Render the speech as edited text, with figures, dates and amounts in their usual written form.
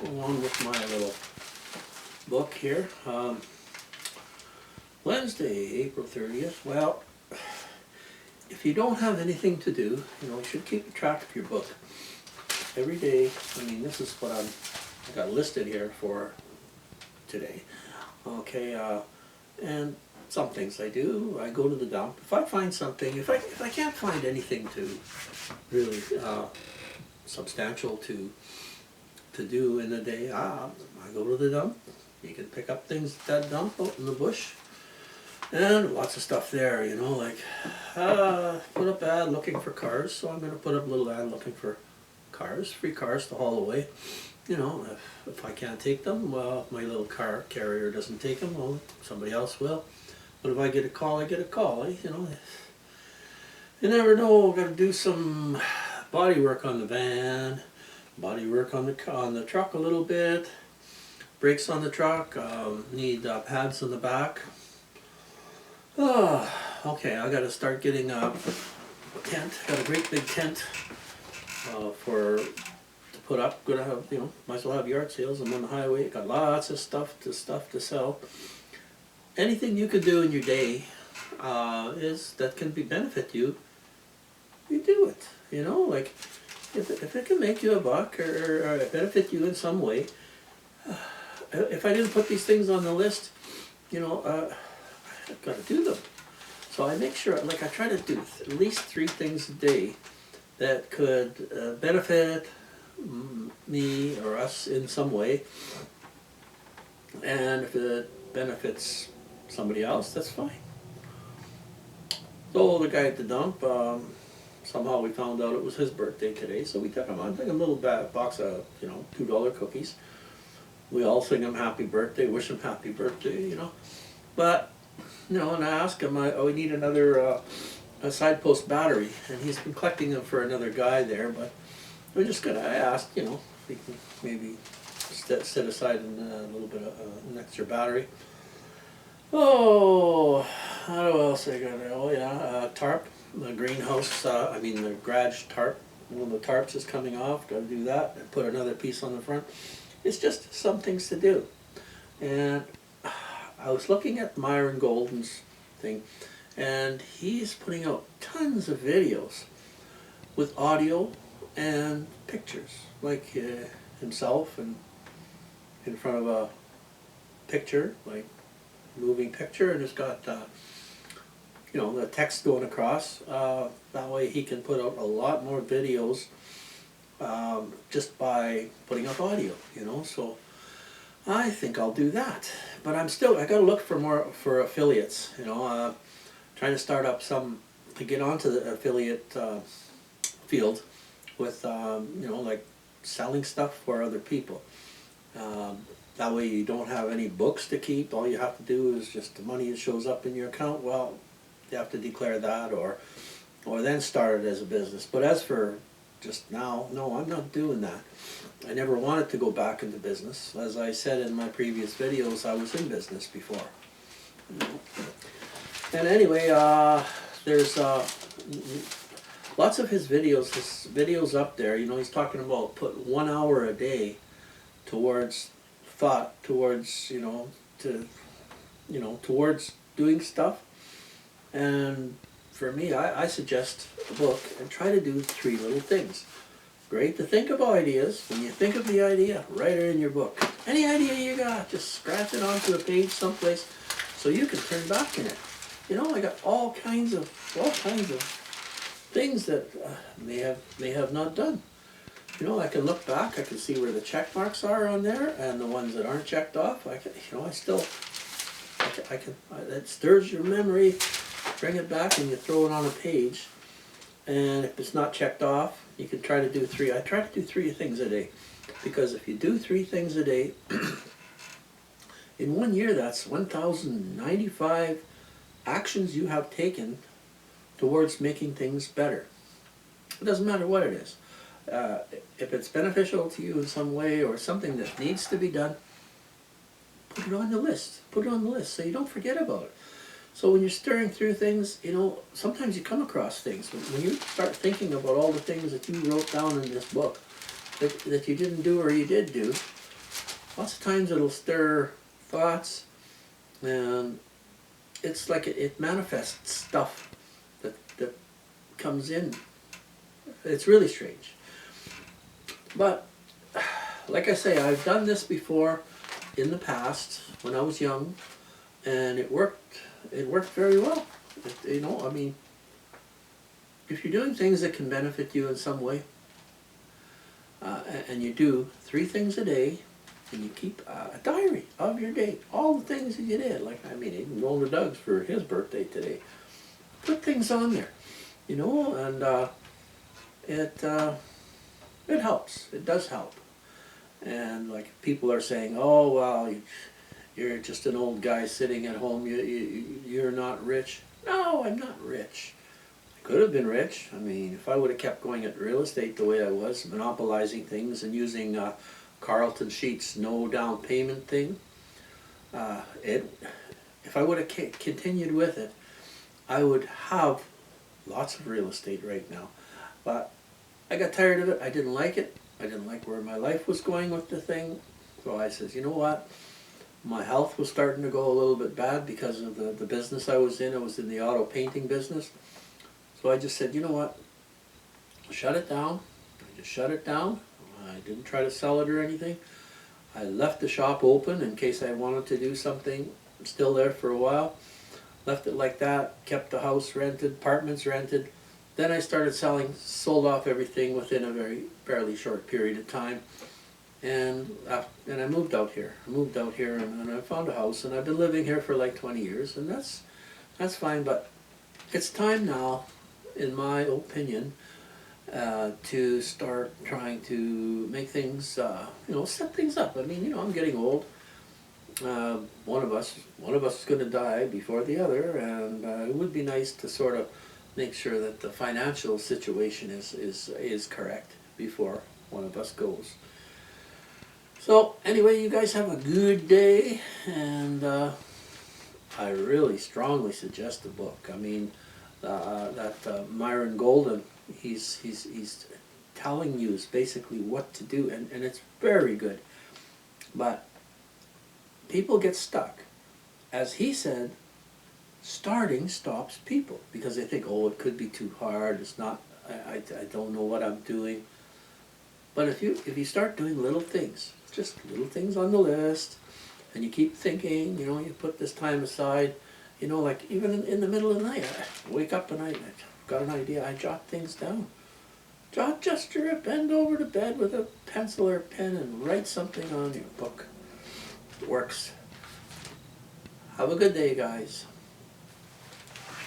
along with my little book here. Wednesday, April 30th. Well, if you don't have anything to do, you should keep track of your book. Every day, I mean, this is what I got listed here for today. Okay, and some things I do, I go to the dump. If I find something, if I can't find anything to really substantial to do in a day, I go to the dump. You can pick up things at that dump out in the bush. And lots of stuff there, like put up ad looking for cars, so I'm going to put up a little ad looking for cars, free cars to haul away. If I can't take them, well, if my little car carrier doesn't take them, well, somebody else will. But if I get a call, I get a call. You never know. Got to do some body work on the van, body work on the truck a little bit, brakes on the truck, need pads on the back. Oh, okay, I got to start getting a tent. Got a great big tent to put up. Gonna have, might as well have yard sales. I'm on the highway. Got lots of stuff to sell. Anything you could do in your day that can benefit you. You do it. Like if it can make you a buck or benefit you in some way. If I didn't put these things on the list, I've got to do them. So I make sure, I try to do at least 3 things a day that could benefit me or us in some way. And if it benefits somebody else, that's fine. So the guy at the dump, somehow we found out it was his birthday today, so we took him on, took him a little box of, $2 cookies. We all sing him happy birthday, wish him happy birthday, But, and I asked him, we need another a side post battery, and he's been collecting them for another guy there, but we're just gonna, I asked, if we can maybe set aside a little bit of an extra battery. Oh, what else I got? Oh yeah, tarp, the greenhouse, the garage tarp. One of the tarps is coming off, gotta do that, and put another piece on the front. It's just some things to do. And I was looking at Myron Golden's thing, and he's putting out tons of videos with audio and pictures, like himself and in front of a picture, like moving picture, and it's got the text going across. That way he can put out a lot more videos just by putting up audio, so I think I'll do that. But I gotta look for affiliates, trying to start up to get onto the affiliate field with, like selling stuff for other people. That way you don't have any books to keep. All you have to do is just the money that shows up in your account, well, you have to declare that or then start it as a business. But as for just now, no, I'm not doing that. I never wanted to go back into business. As I said in my previous videos, I was in business before. And anyway, there's lots of his videos up there. He's talking about put 1 hour a day towards thought, towards towards doing stuff. And for me, I suggest a book and try to do 3 little things. Great to think of ideas. When you think of the idea, write it in your book. Any idea you got, just scratch it onto a page someplace so you can turn back in it. I got all kinds of things that may have not done. I can look back. I can see where the check marks are on there, and the ones that aren't checked off. I can. That stirs your memory. Bring it back, and you throw it on a page. And if it's not checked off, you can try to do 3. I try to do 3 things a day, because if you do 3 things a day, in 1 year, that's 1,095 actions you have taken towards making things better. It doesn't matter what it is. If it's beneficial to you in some way or something that needs to be done, put it on the list. Put it on the list so you don't forget about it. So when you're stirring through things, sometimes you come across things. When you start thinking about all the things that you wrote down in this book that you didn't do or you did do, lots of times it'll stir thoughts, and it's like it manifests stuff that comes in. It's really strange. But like I say, I've done this before in the past when I was young, and it worked. It worked very well. You know, I mean, if you're doing things that can benefit you in some way, and you do 3 things a day, and you keep a diary of your day, all the things that you did. Like, I mean, even going to Doug's for his birthday today. Put things on there, you know, and it helps. It does help. And like people are saying, oh well, you're just an old guy sitting at home. You're not rich. No, I'm not rich. I could have been rich. I mean, if I would have kept going at real estate the way I was, monopolizing things and using Carlton Sheets no down payment thing, if I would have continued with it, I would have lots of real estate right now. But I got tired of it. I didn't like it. I didn't like where my life was going with the thing. So I says, you know what? My health was starting to go a little bit bad because of the business I was in. I was in the auto painting business. So I just said, you know what? Shut it down. I just shut it down. I didn't try to sell it or anything. I left the shop open in case I wanted to do something. I'm still there for a while. Left it like that. Kept the house rented, apartments rented. Then I started selling, sold off everything within a fairly short period of time. And I moved out here. I moved out here and I found a house, and I've been living here for like 20 years, and that's fine. But it's time now, in my opinion, to start trying to make things, you know, set things up. I mean, you know, I'm getting old. One of us is going to die before the other, and it would be nice to sort of make sure that the financial situation is correct before one of us goes. So anyway, you guys have a good day, and I really strongly suggest the book. I mean, that Myron Golden, he's telling you basically what to do, and it's very good. But people get stuck. As he said, starting stops people because they think, oh, it could be too hard. It's not. I don't know what I'm doing. But if you start doing little things, just little things on the list, and you keep thinking, you know, you put this time aside, you know, like even in the middle of the night, I wake up and I've got an idea, I jot things down. Jot gesture, bend over to bed with a pencil or a pen and write something on your book. It works. Have a good day, guys.